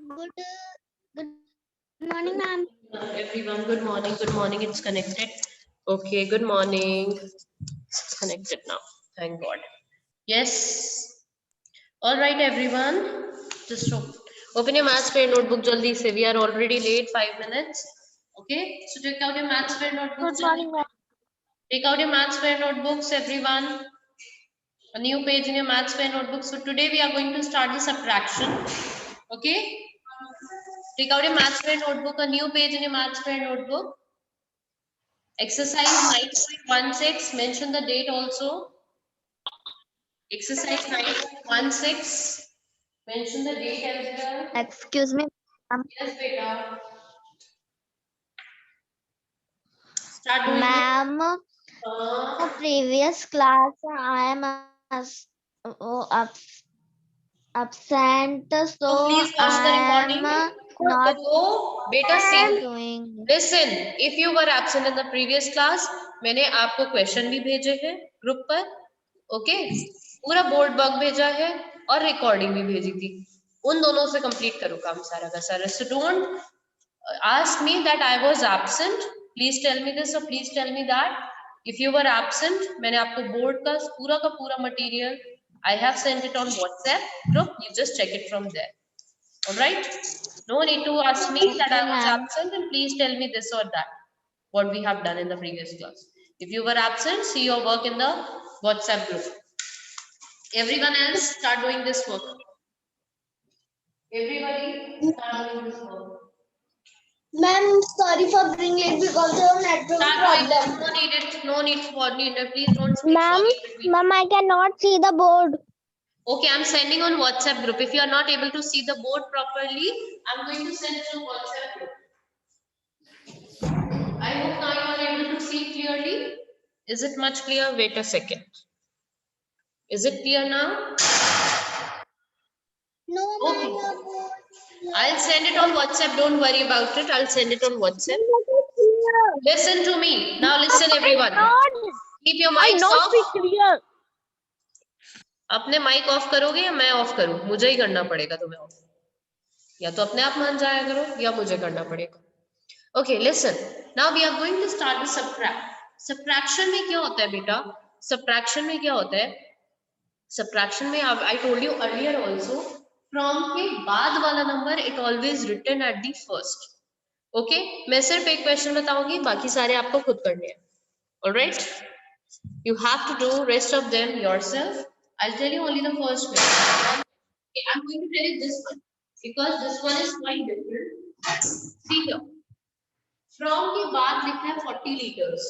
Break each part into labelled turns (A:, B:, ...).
A: Good, good morning, ma'am.
B: Everyone, good morning. Good morning. It's connected. Okay, good morning. It's connected now. Thank God. Yes. All right, everyone. Just open your maths fair notebook jaldi se. We are already late 5 minutes. Okay. So take out your maths fair notebooks.
A: Good morning, ma'am.
B: Take out your maths fair notebooks, everyone. A new page in your maths fair notebook. So today we are going to start the subtraction. Okay. Take out your maths fair notebook. A new page in your maths fair notebook. Exercise 9.16, mention the date also. Exercise 9.16, mention the date as well.
A: Excuse me, ma'am.
B: Yes, beta. Start doing it.
A: Ma'am, previous class I am absent,
B: So
A: so
B: please watch the
A: I am
B: recording.
A: not
B: So, beta, see.
A: doing.
B: Listen, if you were absent in the previous class, मैंने आपको question भी भेजे हैं group पर, okay? पूरा board work भेजा है और रिकॉर्डिंग भी भेजी थी. उन दोनों से कंप्लीट करो काम सारा का सारा. So don't ask me that I was absent. Please tell me this or please tell me that. If you were absent, मैंने आपको बोर्ड का पूरा material I have sent it on WhatsApp group. You just check it from there. All right. No need to ask me that I was absent and please tell me this or that. What we have done in the previous class. If you were absent, see your work in the WhatsApp group. Everyone else start doing this work. Everybody start doing this work.
A: Ma'am, sorry for being late because of network problem.
B: No need it. No need for need. Please don't speak
A: Ma'am,
B: sorry.
A: ma'am, I cannot see the board.
B: Okay, I'm sending on WhatsApp group. If you are not able to see the board properly, I'm going to send it on WhatsApp group. I hope now you are able to see clearly. Is it much clear? Wait a second. Is it clear now?
A: No,
B: Okay. I'll send it on WhatsApp. Don't worry about it. I'll send it on WhatsApp. Listen to me. Now listen everyone. Keep your mics off. अपने mic off करोगे या मैं of करूं? मुझे ही करना पड़ेगा तुम्हें of. या तो अपने आप मान जाया करो या मुझे करना पड़ेगा. Okay, listen. Now we are going to start the subtract. Subtraction में क्या होता है बेटा? Subtraction में क्या होता है? Subtraction में I told you earlier also, from के बाद वाला number it always written at the first. Okay? मैं सिर्फ एक question बताऊंगी, बाकी सारे आपको खुद करने हैं. Alright? You have to do rest of them yourself. I'll tell you only the first question. Okay, I'm going to tell you this one because this one is quite different. See here. From के बाद लिखा है 40 liters.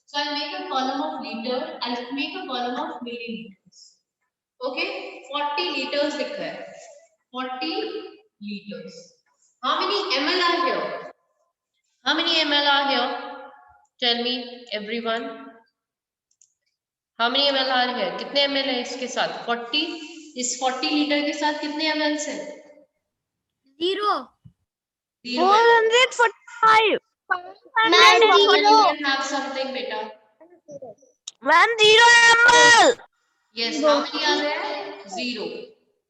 B: So I'll make a column of liter. I'll make a column of milliliters. Okay, 40 liters लिखा है. 40 liters. How many ml are here? How many ml are here? Tell me, everyone. How many ml are here? कितने ml है इसके साथ? 40. इस 40 litre के साथ कितने ml है?
A: 0.
C: 445.
A: Ma'am,
B: You
A: 0.
B: can have something, beta.
C: Ma'am, 0 ml.
B: Yes, how many are there? 0.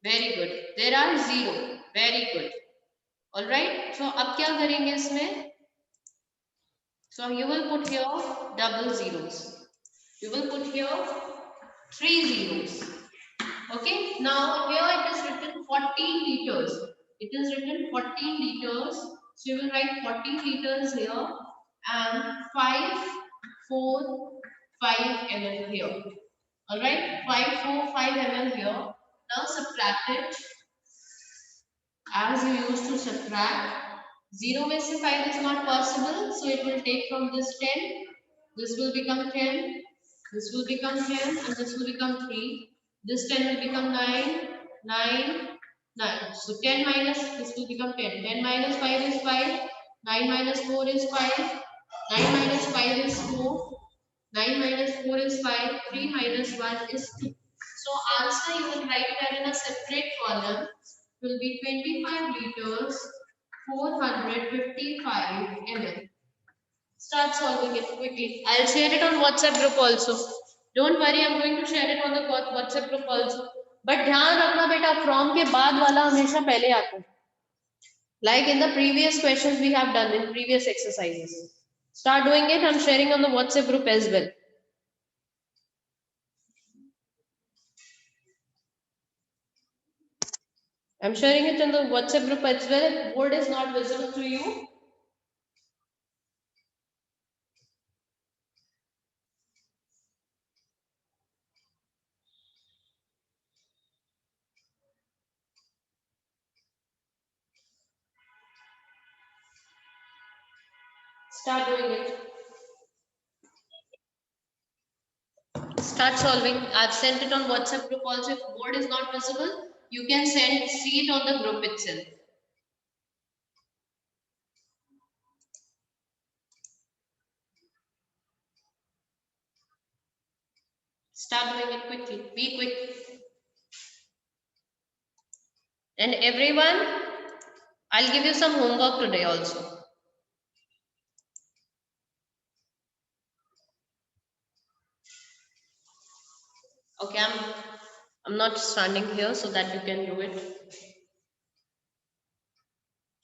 B: Very good. There are 0. Very good. All right. So अब क्या करेंगे इसमें? So you will put here double zeros. You will put here 3 zeros. Okay. Now here it is written 14 liters. It is written 14 liters. So you will write 14 liters here and 545 ml here. All right, 545 ml here. Now subtract it as you used to subtract. 0 में से 5 is not possible, so it will take from this 10. This will become 10. This will become 10, and this will become 3. This 10 will become 9, 9, 9. So 10 minus this will become 10. 10 minus 5 is 5. 9 minus 4 is 5. 9 minus 5 is 4. 9 minus 4 is 5, 3 minus 1 is 2. So answer you will write that in a separate column will be 25 liters, 455 ml. Start solving it quickly. I'll share it on WhatsApp group also. Don't worry, I'm going to share it on the WhatsApp group also. But ध्यान रखना बेटा, from के बाद वाला हमेशा पहले आता है. Like in the previous questions we have done in previous exercises. Start doing it. I'm sharing on the WhatsApp group as well. I'm sharing it in the WhatsApp group as well. Board is not visible to you. Start doing it. Start solving. I've sent it on WhatsApp group also. If board is not visible, you can see it on the group itself. Start doing it quickly. Be quick. And everyone, I'll give you some homework today also. Okay, I'm not standing here so that you can do it.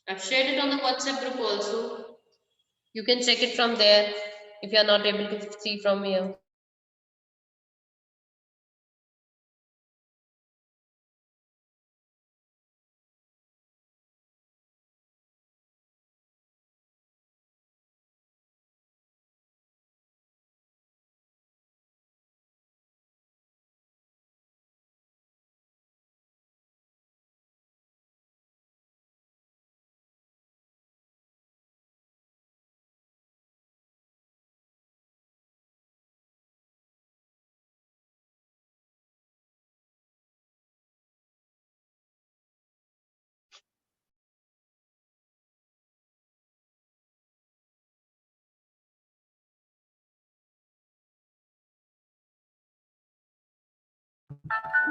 B: I've shared it on the WhatsApp group also. You can check it from there if you are not able to see from here.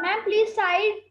A: Ma'am, please side.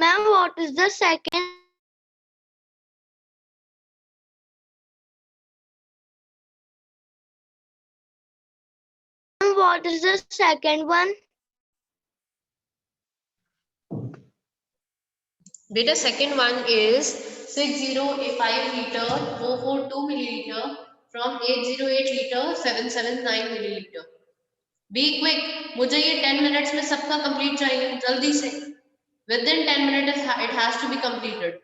C: Ma'am, what is the second? Ma'am, what is the second one?
B: Beta second one is 6085 liter 442 milliliter from 808 liter 779 milliliter. Be quick. मुझे ये 10 minutes में सबका complete चाहिए जल्दी से. Within 10 minutes, it has to be completed.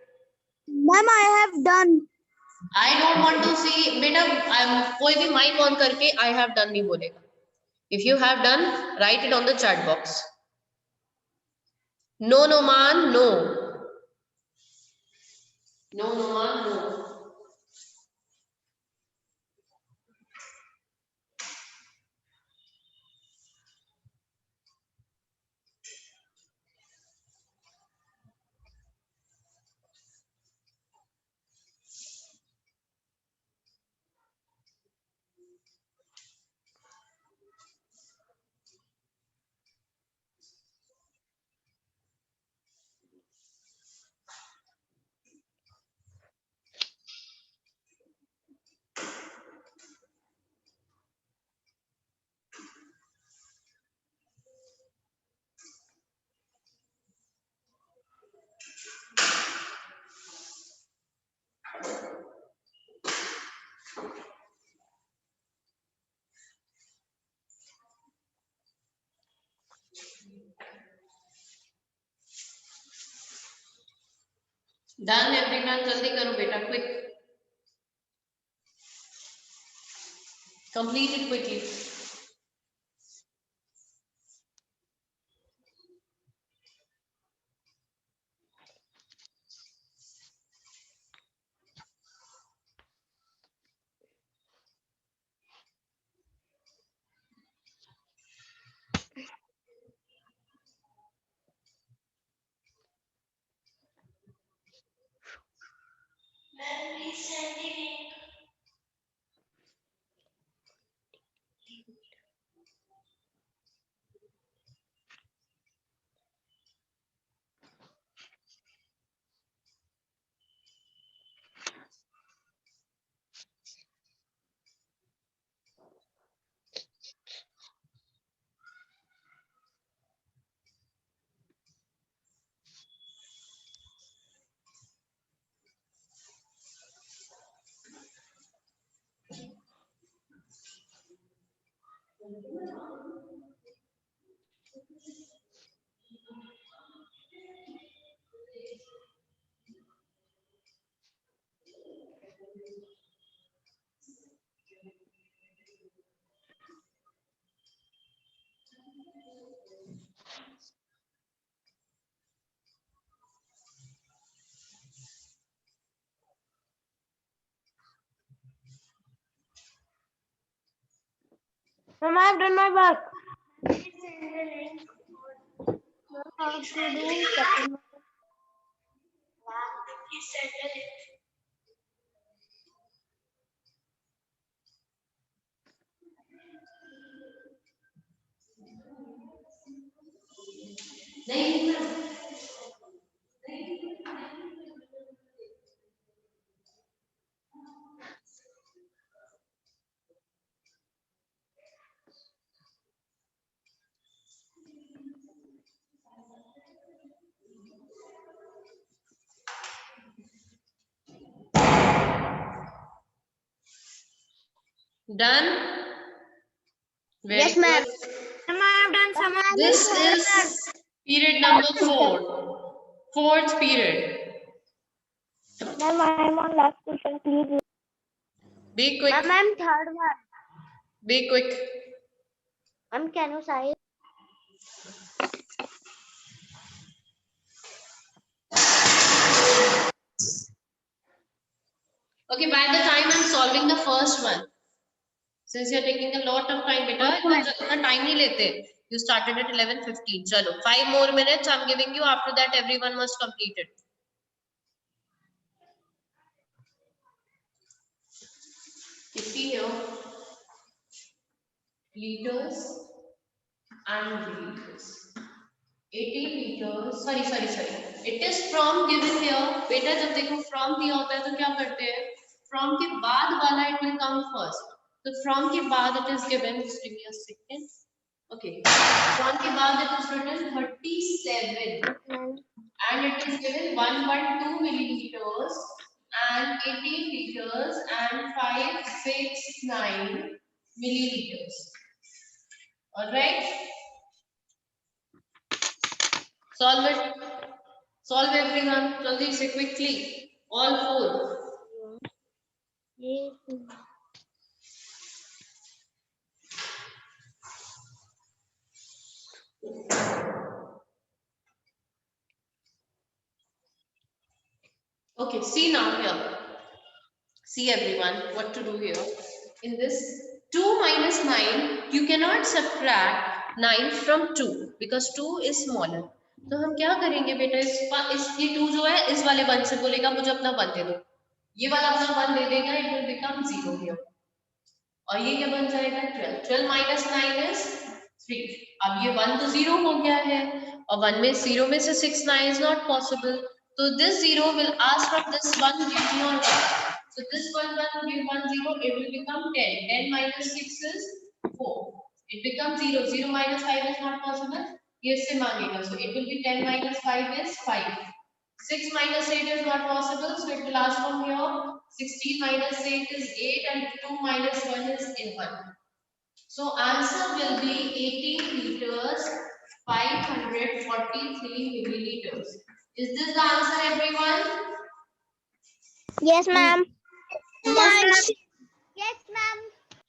A: Ma'am, I have done.
B: I don't want to see, beta, कोई भी mic on करके I have done नहीं बोलेगा. If you have done, write it on the chat box. No, no, man, no. No, no, man, no. Done everyone, जल्दी करो बेटा, quick. Complete it quickly.
C: Ma'am, I have done my work.
A: How to do second.
B: Done? Very
A: Yes, ma'am.
B: good.
C: Ma'am, I have done some.
B: This is period number 4. Fourth period.
A: Ma'am, I am on last question, please.
B: Be quick.
C: Ma'am, I'm third one.
B: Be quick.
C: Ma'am, can you say it?
B: Okay, by the time I'm solving the first one, since you're taking a lot of time, beta, इतना time नहीं लेते. You started at 11:15. चलो, 5 more minutes I'm giving you. After that, everyone must complete it. You see here, liters and liters. 80 meters. Sorry. It is from given here. बेटा जब देखो from दिया होता है तो क्या करते हैं? From के बाद वाला it will come first. So from के बाद it is given. Just give me a second. Okay. From के बाद it is written 37, and it is given 112 milliliters and 18 liters and 569 milliliters. All right. Solve it. Solve everyone. Jaldi se quickly. All four. Okay, see now here. See everyone, what to do here. In this 2 minus 9, you cannot subtract 9 from 2 because 2 is smaller. तो हम क्या करेंगे बेटा, इसकी 2 जो है इस वाले 1 से बोलेगा मुझे अपना 1 दे दो, ये वाला अपना 1 दे देगा, इट विल बिकम 0 here. और ये क्या बन जाएगा 12. 12 minus 9 is 3. अब ये 1 तो 0 हो गया है और 1 में 0 में से 6 9 is not possible. So this 0 will ask from this 1 give me your 1. So this 1 give 1 0, it will become 10. 10 minus 6 is 4. It becomes 0. 0 minus 5 is not possible. ये इससे मांगेगा. So it will be 10 minus 5 is 5. 6 minus 8 is not possible, so it will ask from here. 16 minus 8 is 8 and 2 minus 1 is 1. So answer will be 18 liters, 543 milliliters. Is this the answer, everyone?
C: Yes, ma'am.
A: Yes.
C: Yes, ma'am.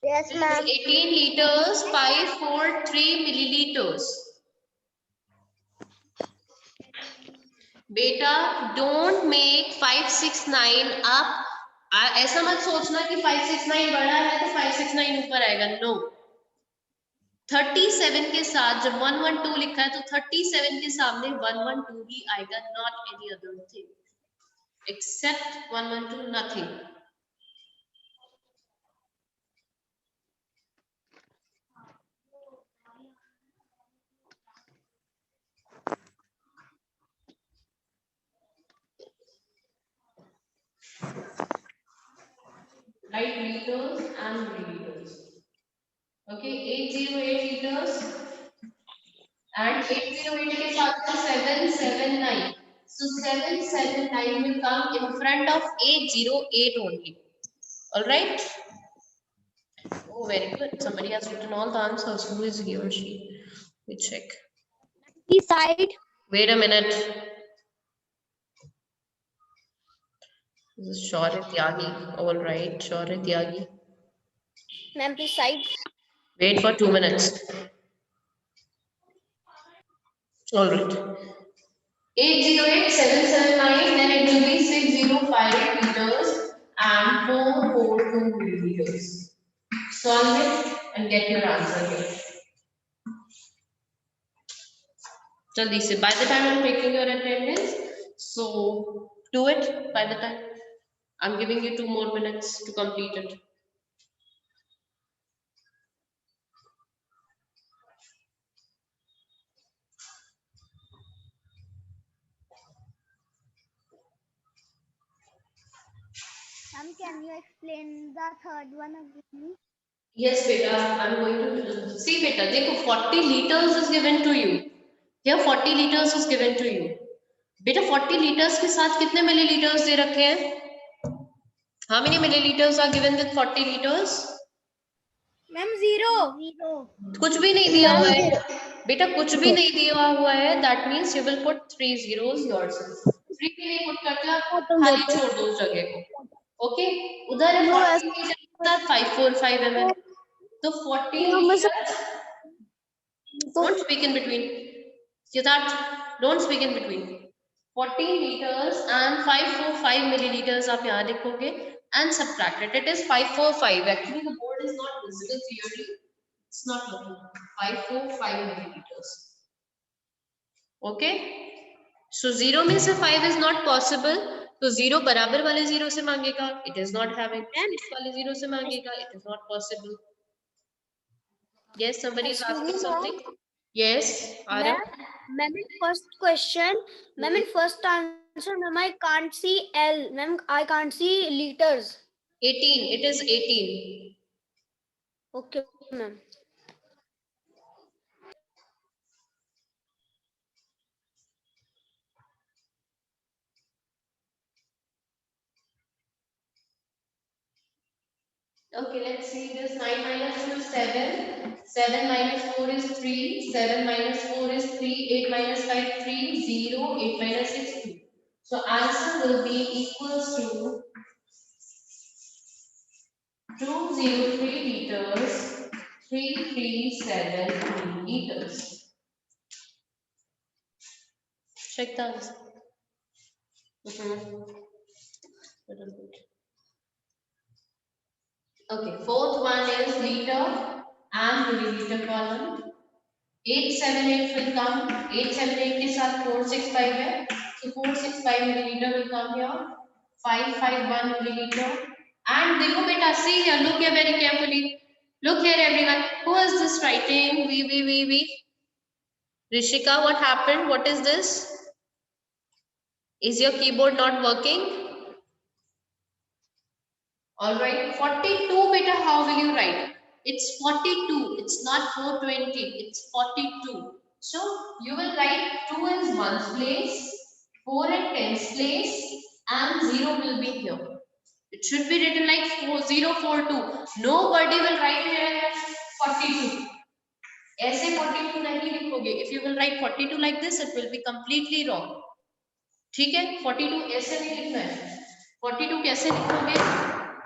C: Yes,
B: This is 18 liters, 543 milliliters. बेटा don't make 569 आप ऐसा मत सोचना कि 569 बड़ा है तो 569 ऊपर आएगा. नो, 37 के साथ जब 112 लिखा है तो 37 के सामने 112 ही आएगा, not any other thing except 112, nothing. Write liters and milliliters. Okay, 808 liters and 808 के साथ 779. So 779 will come in front of 808 only. All right. Oh, very good. Somebody has written all the answers. Who is he or she? We check.
C: This side.
B: Wait a minute. This is Shaurit Yagi. All right, Shaurit Yagi.
C: Ma'am, this side.
B: Wait for 2 minutes. All right. 808,779, then it will be 6058 liters and 442 milliliters. Solve it and get your answer here. Jaldi se, by the time I'm taking your attendance, so do it by the time. I'm giving you 2 more minutes to complete it.
C: Ma'am, can you explain the third one again?
B: Yes, beta, I'm going to see beta. देखो 40 liters is given to you. Here 40 liters is given to you. बेटा 40 liters के साथ कितने milliliters दे रखे हैं? How many milliliters are given with 40 liters?
C: Ma'am, 0.
B: कुछ भी नहीं दिया हुआ है. बेटा कुछ भी नहीं दिया हुआ है. That means you will put 3 zeros yourself. 3 के लिए put करके आप खाली छोड़ दो उस जगह को. Okay? उधर है 40 liters के साथ 545 ml. तो 40 liters. Don't speak in between. Siddharth, don't speak in between. 40 liters and 545 milliliters आप यहाँ लिखोगे and subtract it. It is 545. Actually, the board is not visible clearly. It's not looking. 545 milliliters. Okay? So 0 में से 5 is not possible. तो 0 बराबर वाले 0 से मांगेगा. It is not having. इस वाले 0 से मांगेगा. It is not possible. Yes, somebody is asking something. Yes, Arav.
C: Ma'am, in first question, ma'am, in first answer, ma'am, I can't see L. Ma'am, I can't see liters.
B: 18. It is 18.
C: Okay, ma'am.
B: Okay, let's see this. 9 minus 2 is 7. 7 minus 4 is 3. 7 minus 4 is 3. 8 minus 5, 3. 0. 8 minus 6, 2. So answer will be equals to 203 liters, 337 liters. Check the answer. Little bit. Okay, fourth one is liter and milliliter column. 878 will come. 878 के साथ 465 है. So 465 milliliter will come here. 551 milliliter. And देखो बेटा, see here. Look here very carefully. Look here, everyone. Who is this writing? V. Rishika, what happened? What is this? Is your keyboard not working? All right, 42 beta, how will you write? It's 42, it's not 420, it's 42. So you will write 2 in ones place, 4 in tens place, and 0 will be here. It should be written like 4042. Nobody will write here 42. ऐसे 42 नहीं लिखोगे. If you will write 42 like this, it will be completely wrong. ठीक है, 42 ऐसे नहीं लिखना है. 42 कैसे लिखोगे?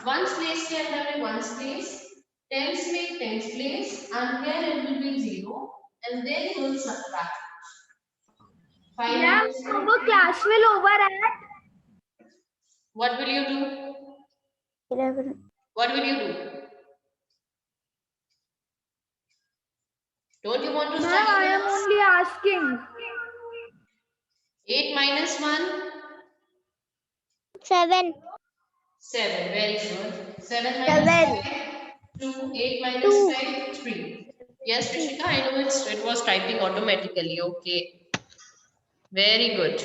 B: Ones place के अंदर में ones place, tens में tens place, and here it will be 0, and then you will subtract.
C: Ma'am, our class will over at
B: What will you do?
C: 11.
B: What will you do? Don't you want to study?
C: Ma'am, I am only asking.
B: 8 minus 1?
C: 7.
B: 7, very good. 7 minus 5? 2. 8 minus 5? 3. Yes, Rishika, I know it was typing automatically. Okay. Very good.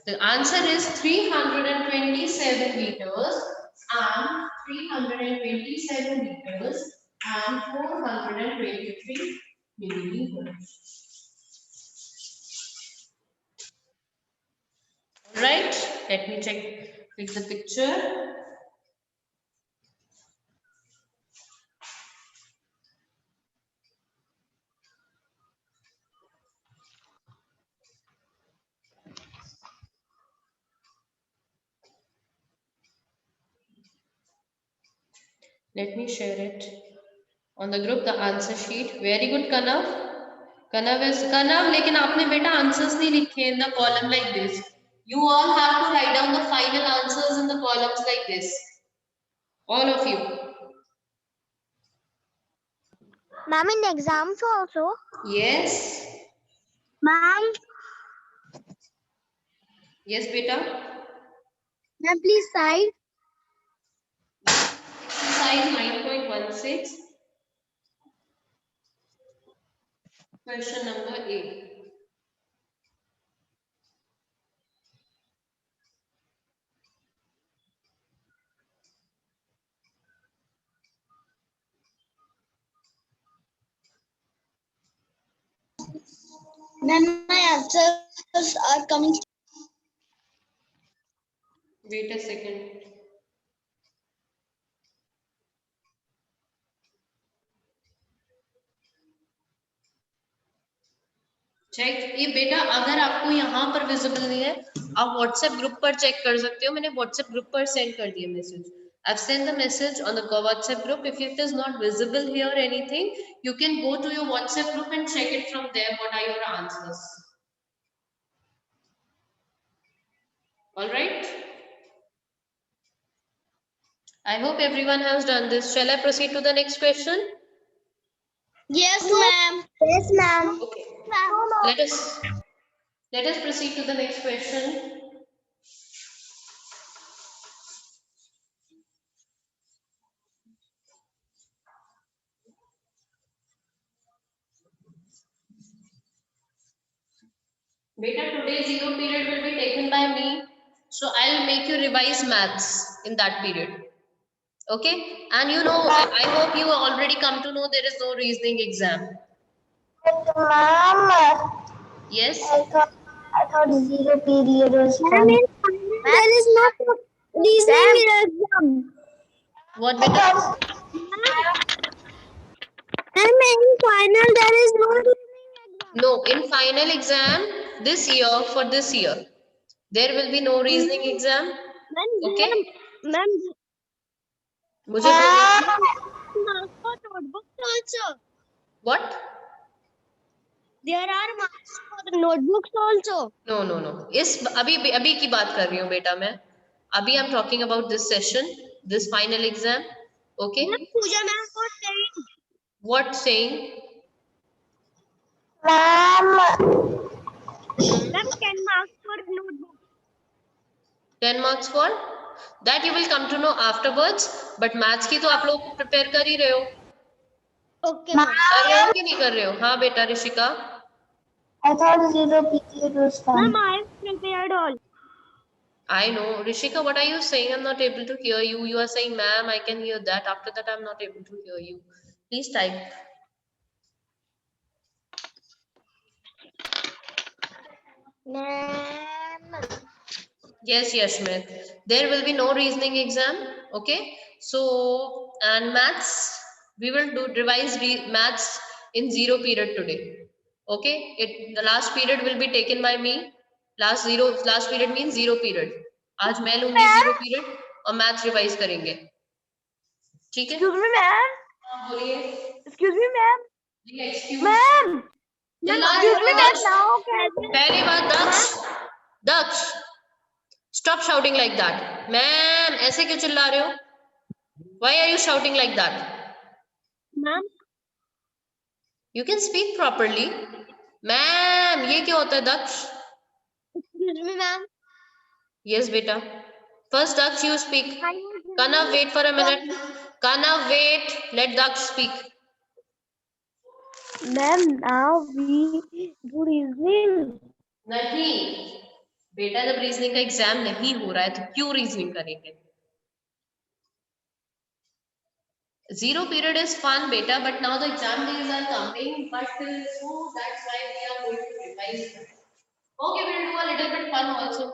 B: The answer is 327 liters and 327 liters and 423 milliliters. Right? Let me click the picture. Let me share it on the group, the answer sheet. Very good, Kanav. Kanav, लेकिन आपने बेटा answers नहीं लिखे in the column like this. You all have to write down the final answers in the columns like this. All of you.
C: Ma'am, in exams also?
B: Yes.
C: Ma'am,
B: Yes, beta.
C: ma'am, please side.
B: Size 9.16. Question number 8.
A: Then my answers are coming.
B: Wait a second. Check ये बेटा अगर आपको यहाँ पर visible नहीं है आप WhatsApp group पर चेक कर सकते हो. मैंने व्हाट्सएप ग्रुप पर सेंड कर दिया message. I've sent the message on the WhatsApp group. If it is not visible here or anything, you can go to your WhatsApp group and check it from there. What are your answers? All right. I hope everyone has done this. Shall I proceed to the next question?
A: Yes, ma'am.
C: Yes, ma'am.
B: Okay. Let us proceed to the next question. Beta, today's zero period will be taken by me, so I'll make you revise maths in that period. Okay? And you know, I hope you already come to know there is no reasoning exam.
C: Ma'am,
B: Yes?
C: I thought zero period was fun. There is no reasoning exam.
B: What beta?
C: And in final there is no reasoning exam.
B: No, in final exam this year, for this year, there will be no reasoning exam. Okay?
C: Ma'am,
B: मुझे बोलने
C: marks for notebooks also.
B: what?
C: There are marks for the notebooks also.
B: No, no, no. इस अभी की बात कर रही हूँ बेटा मैं. अभी I'm talking about this session, this final exam. Okay?
C: Ma'am, Pooja ma'am was saying.
B: What saying?
A: Ma'am,
C: Ma'am, 10 marks for notebook.
B: 10 marks for? That you will come to know afterwards. But maths की तो आप लोग prepare कर ही रहे हो.
C: Okay, ma'am.
B: कर रहे हो कि नहीं कर रहे हो? हाँ बेटा Rishika.
A: I thought zero period was fun.
C: Ma'am, I have prepared all.
B: I know. Rishika, what are you saying? I'm not able to hear you. You are saying, ma'am, I can hear that. After that, I'm not able to hear you. Please type.
C: Ma'am.
B: Yes, Yashmit. There will be no reasoning exam. Okay. So, and maths, we will do revise maths in zero period today. Okay. The last period will be taken by me. Last period means zero period. आज मैं लूंगी zero period और maths revise करेंगे. ठीक है?
C: Excuse me, ma'am.
B: हाँ, बोलिए.
C: Excuse me, ma'am.
B: Excuse
C: Ma'am.
B: चिल्ला
C: Excuse me,
B: रहे हो,
C: ma'am.
B: दक्ष?
C: Now can
B: पहली बात दक्ष stop shouting like that. Ma'am ऐसे क्यों चिल्ला रहे हो? Why are you shouting like that?
C: Ma'am.
B: You can speak properly. Ma'am ये क्या होता है दक्ष?
C: Excuse me, ma'am.
B: Yes बेटा. First Daksh you speak. Kanav wait for a minute. Kanav wait. Let Daksh speak.
C: Ma'am, now we do reasoning.
B: नहीं बेटा, जब reasoning का exam नहीं हो रहा है तो क्यों रीजनिंग करेंगे? Zero period is fun beta, but now the exam days are coming, but so that's why we are going to revise that. Okay, we'll do a little bit fun also.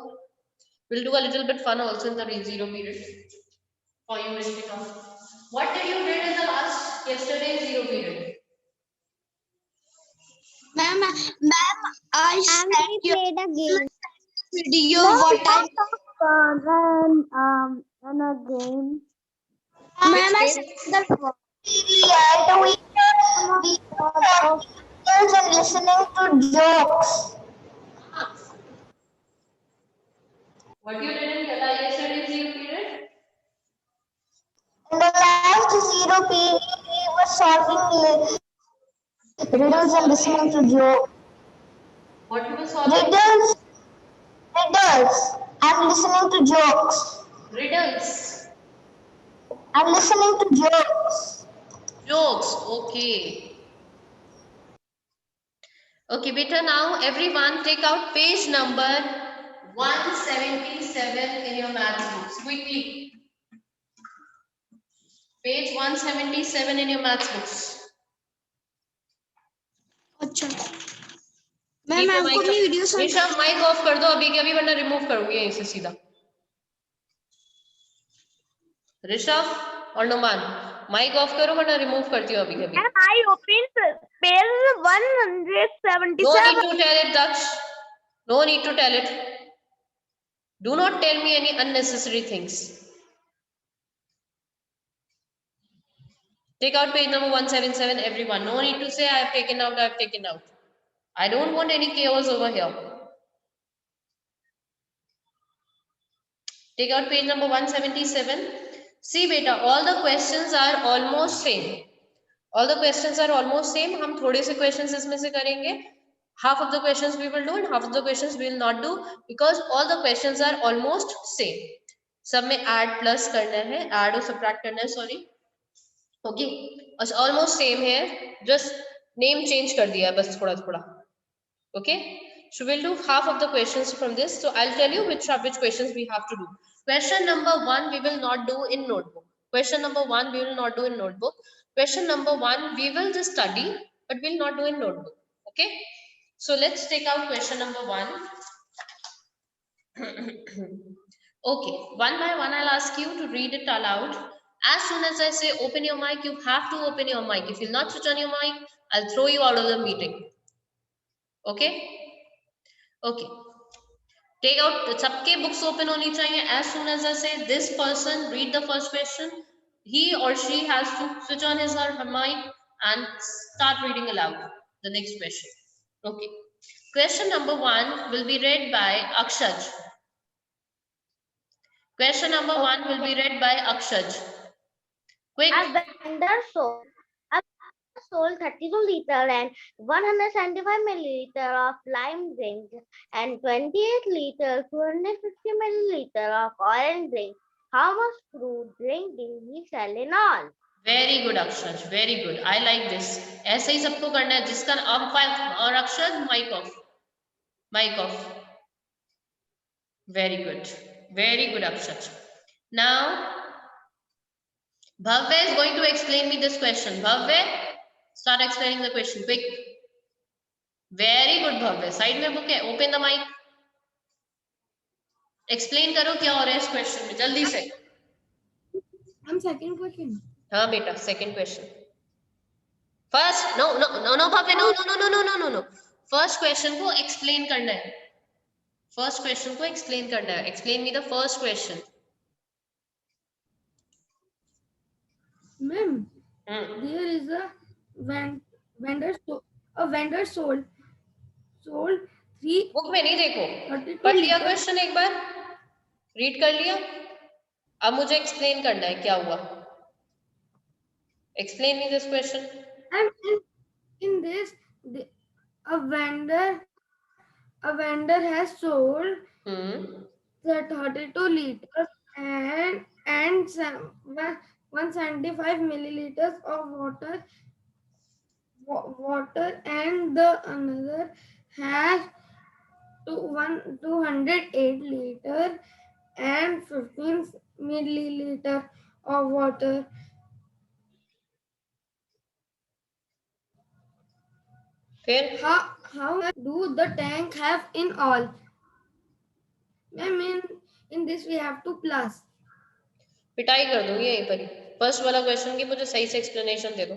B: We'll do a little bit fun also in the zero period for you, Rishika. What did you did in the last yesterday zero period?
A: Ma'am, I sent you
C: played a game.
A: video. What I
C: On a game.
A: Ma'am, I sent the period. We and listening to jokes.
B: What you did in yesterday zero period?
A: In the last zero period, we were solving riddles and listening to jokes.
B: What you were solving?
A: Riddles, and listening to jokes.
B: Riddles.
A: And listening to jokes.
B: Jokes. Okay. Okay, beta. Now everyone take out page number 177 in your math books quickly. Page 177 in your math books.
A: अच्छा ma'am आपको अपनी video
B: Rishabh mic off कर दो अभी के अभी, वरना remove करोगे यहीं से सीधा. ऋषभ और नुमान माइक ऑफ करो वरना रिमूव करती हूँ अभी के अभी.
C: I opened page 177.
B: No need to tell it, Daksh. No need to tell it. Do not tell me any unnecessary things. Take out page number 177, everyone. No need to say I have taken out, I have taken out. I don't want any chaos over here. Take out page number 177. See beta, all the questions are almost same. All the questions are almost same. हम थोड़े से questions इसमें से करेंगे. Half of the questions we will do and half of the questions we will not do because all the questions are almost same. सब में add plus करना है, add और subtract करना है, sorry. Okay, almost same here. Just name change कर दिया है बस थोड़ा थोड़ा. Okay, so we'll do half of the questions from this. So I'll tell you which questions we have to do. Question number 1 we will not do in notebook. Question number 1 we will not do in notebook. Question number 1 we will just study but we'll not do in notebook. Okay, so let's take out question number 1. Okay, one by one I'll ask you to read it aloud As soon as I say open your mic, you have to open your mic. If you'll not switch on your mic, I'll throw you out of the meeting. Okay? Okay. Take out, सबके books open होनी चाहिए. As soon as I say this person read the first question, he or she has to switch on his or her mic and start reading aloud the next question. Okay. Question number 1 will be read by Akshaj. Question number 1 will be read by Akshaj. Quick.
C: A vendor sold 32 liter and 175 milliliter of lime drink and 28 liter 250 milliliter of orange drink. How much fruit drink did he sell in all?
B: Very good, Akshaj. Very good. I like this. ऐसे ही सबको करना है. जिसका और Akshaj, mic off. Mic off. Very good. Very good, Akshaj. Now, Bhavya is going to explain me this question. Bhavya, start explaining the question. Quick. Very good, Bhavya. Side में book है. Open the mic. Explain करो क्या हो रहा है इस question में. जल्दी से.
D: Second question.
B: हाँ बेटा, second question. First, no, Bhavya, no. First question को explain करना है. First question को explain करना है. Explain me the first question.
D: Ma'am, there is a vendor sold three.
B: Book में नहीं देखो.
D: 32
B: पढ़ लिया
D: liter-
B: क्वेश्चन एक बार. रीड कर लिया. अब मुझे एक्सप्लेन करना है क्या हुआ. Explain me this question.
D: And in this, a vendor has sold the 32 liters and 175 milliliters of water, and the another has 208 liter and 15 milliliter of water.
B: फिर
D: How much do the tank have in all? Ma'am, in this we have to plus.
B: पिटाई कर दूंगी यहीं पर ही. First वाला question की मुझे सही से एक्सप्लेनेशन दे दो.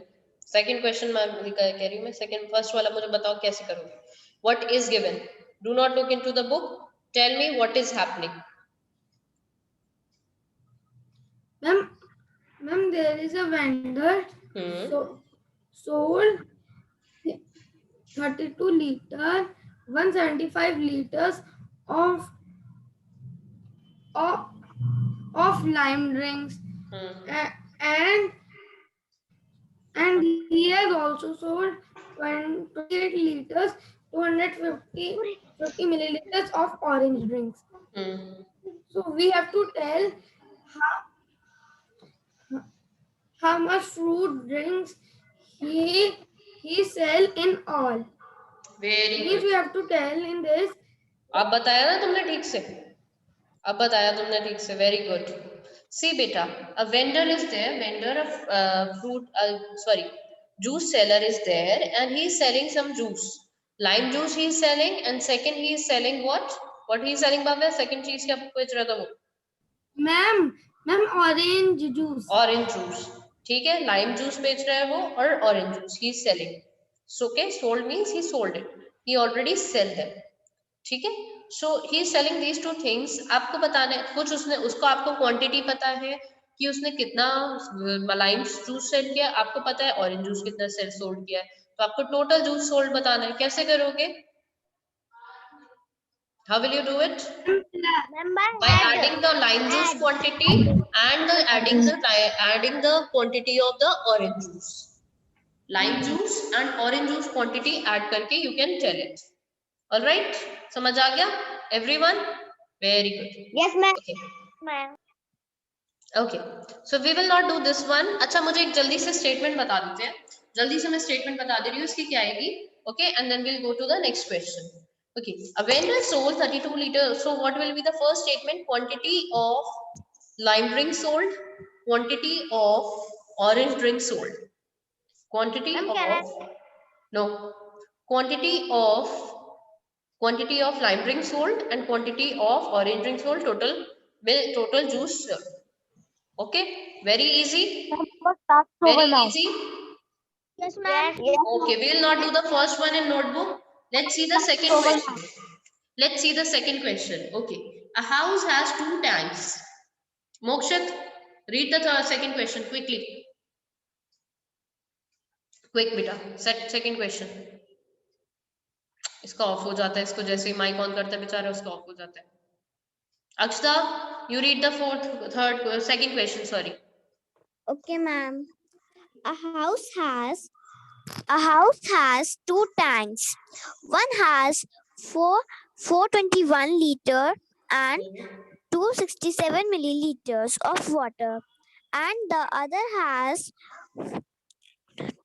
B: सेकंड क्वेश्चन मैं कह रही हूँ मैं. सेकंड फर्स्ट वाला मुझे बताओ कैसे करोगे. What is given. Do not look into the book. Tell me what is happening.
D: Ma'am, there is a vendor sold 32 liter, 175 liters of lime drinks, and he has also sold 28 liters, 250 milliliters of orange drinks. So we have to tell how much fruit drinks he sell in all.
B: Very
D: Means we have to tell in this.
B: अब बताया ना तुमने ठीक से. अब बताया तुमने ठीक से. Very good. सी बेटा, a vendor is there. Vendor of juice seller is there and he is selling some juice. Lime juice he is selling, and second he is selling what? What he is selling, Bhavya? Second चीज क्या बेच रहा था वो?
D: Ma'am, orange juice.
B: Orange juice. ठीक है. Lime juice बेच रहा है वो और orange juice he is selling. So okay, sold means he sold it. He already sell them. ठीक है. So he is selling these two things. आपको बताना है कुछ उसको आपको क्वांटिटी पता है कि उसने कितना लाइम जूस सेल किया. आपको पता है ऑरेंज जूस कितना सेल सोल्ड किया है. तो आपको टोटल जूस सोल्ड बताना है. कैसे करोगे? How will you do it? By adding the lime juice quantity and adding the quantity of the orange juice. Lime juice and orange juice quantity add करके you can tell it. All right? समझ आ गया? Everyone? Very good.
C: Yes, ma'am.
B: Okay.
C: Ma'am.
B: Okay. So we will not do this one. अच्छा मुझे एक जल्दी से statement बता दीजिए. जल्दी से मैं statement बता दे रही हूँ इसकी क्या आएगी. Okay, and then we'll go to the next question. Okay. A vendor sold 32 liters. So what will be the first statement? Quantity of lime drink sold. Quantity of orange drink sold. Quantity of lime drink sold and quantity of orange drink sold. Total juice sold. Okay, very easy.
C: Start
B: Very easy.
C: Yes, ma'am.
B: Okay, we will not do the first one in notebook. Let's see the second question. Let's see the second question. Okay, a house has 2 tanks. Mokshit, read the second question quickly. Quick, beta. Second question. इसका of हो जाता है, इसको जैसे ही mic on करता है बेचारा उसका ऑफ हो जाता है. Akshita, you read the second question. Sorry.
C: Okay, ma'am. A house has 2 tanks. One has 421 liter and 267 milliliters of water, and the other has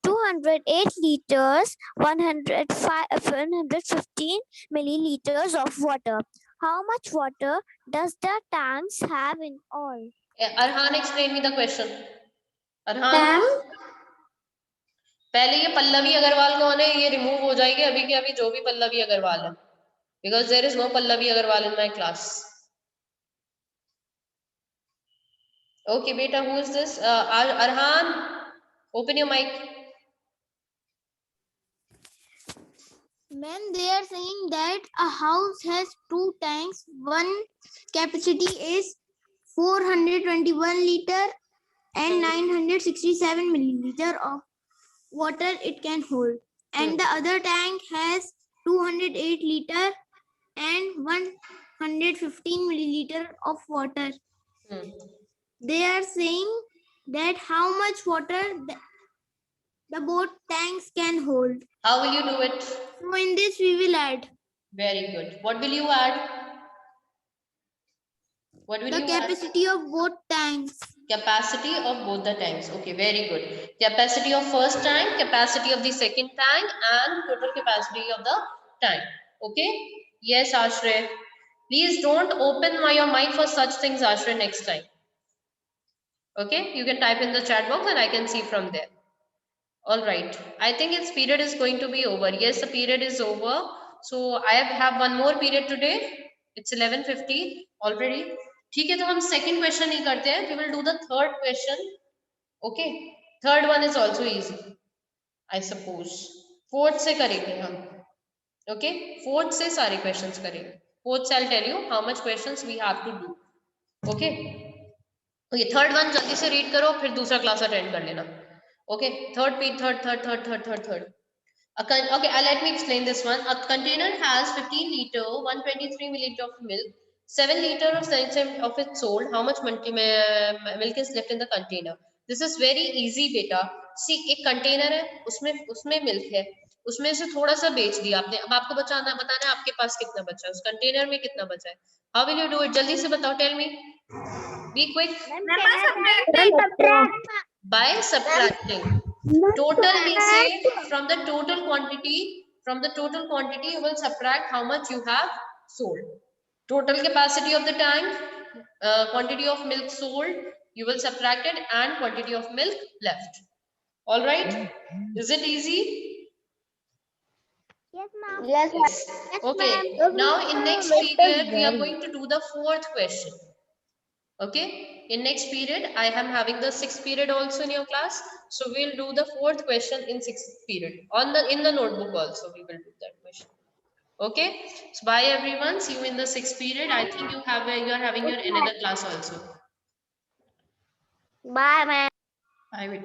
C: 208 liters, 115 milliliters of water. How much water does the tanks have in all?
B: Arhan, explain me the question. Arhan. पहले ये पल्लवी अग्रवाल कौन है, ये remove हो जाएगी अभी के अभी, जो भी पल्लवी अग्रवाल है, because there is no Pallavi Agarwal in my class. Okay, beta, who is this? Arhan, open your mic.
E: Ma'am, they are saying that a house has 2 tanks. One capacity is 421 liter and 967 milliliter of water it can hold. And the other tank has 208 liter and 115 milliliter of water. They are saying that how much water the both tanks can hold.
B: How will you do it?
E: So in this we will add.
B: Very good. What will you add? What will
E: The
B: you
E: capacity of both tanks.
B: Capacity of both the tanks. Okay, very good. Capacity of first tank, capacity of the second tank, and total capacity of the tank. Okay? Yes, Ashray. Please don't open your mic for such things, Ashray, next time. Okay? You can type in the chat box and I can see from there. All right. I think its period is going to be over. Yes, the period is over. So I have one more period today. It's 11:50 already. ठीक है, तो हम second question नहीं करते हैं. We will do the third question. Okay. Third one is also easy, I suppose. Fourth से करेंगे हम. Okay. Fourth से सारे questions करेंगे. Fourth से I'll tell you how much questions we have to do. Okay. Okay. Third one जल्दी से read करो, फिर दूसरा class attend कर लेना. Okay. Third. Okay, let me explain this one. A container has 15 liter, 123 milliliter of milk, 7 liter of its sold. How much milk is left in the container? This is very easy, beta. See, एक container है, उसमें milk है, उसमें से थोड़ा सा बेच दिया आपने. अब आपको बताना है आपके पास कितना बचा है, उस container में कितना बचा है. How will you do it? जल्दी से बताओ. Tell me. Be quick. By subtracting. Total, we say from the total quantity you will subtract how much you have sold. Total capacity of the tank, quantity of milk sold, you will subtract it, and quantity of milk left. All right? Is it easy?
C: Yes, ma'am.
B: Yes. Okay. Now in next period we are going to do the fourth question. Okay, in next period I am having the 6th period also in your class, so we'll do the 4th question in 6th period. In the notebook also we will do that question. Okay, so bye everyone, see you in the 6th period. I think you are having your another class also.
C: Bye, ma'am.
B: Bye.